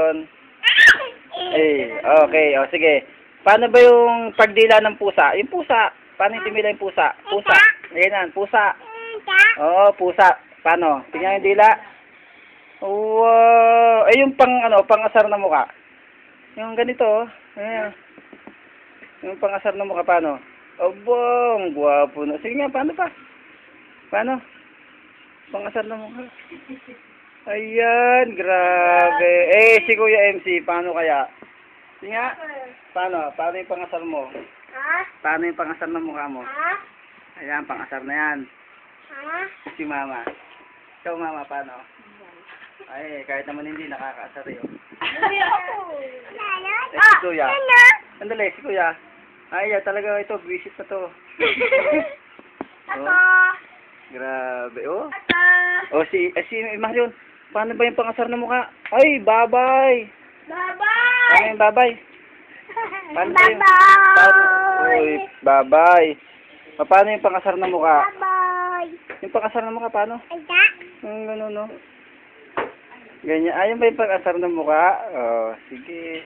Action. Okay. O, sige. Paano ba yung pagdila ng pusa? Yung pusa. Paano yung timila yung pusa? Pusa. Ayan, pusa. Oo, pusa. Paano? Tingnan yung dila. Wow. Yung pang-asar na mukha. Yung ganito, oh. Ayan. Yung pang-asar na mukha, paano? Abang, guwapo na. Sige nga, paano pa? Paano? Pang-asar na mukha. Ayan, grabe. Si Kuya MC, paano kaya? Sige nga. Paano? Paano yung pang-asar mo? Paano yung pang-asar na mukha mo? Ayan, pang-asar na yan. Si Mama. Ikaw, Mama, paano? Ay, kahit naman hindi, nakaka-asar yun. Si Kuya. Sandali, si Kuya. Ay, talaga ito, visit na to. Oh, grabe, oh. Oh, si Marion. Paano ba yung pang-asar na mukha? Ay, babay. Paano yung babay? Paano ba yung... Uy, babay. Paano yung pang-asar na mukha? Yung pang-asar na mukha, paano? Ganun, no? Ganyan. Ayun ba yung pang-asar na mukha? Oh, sige.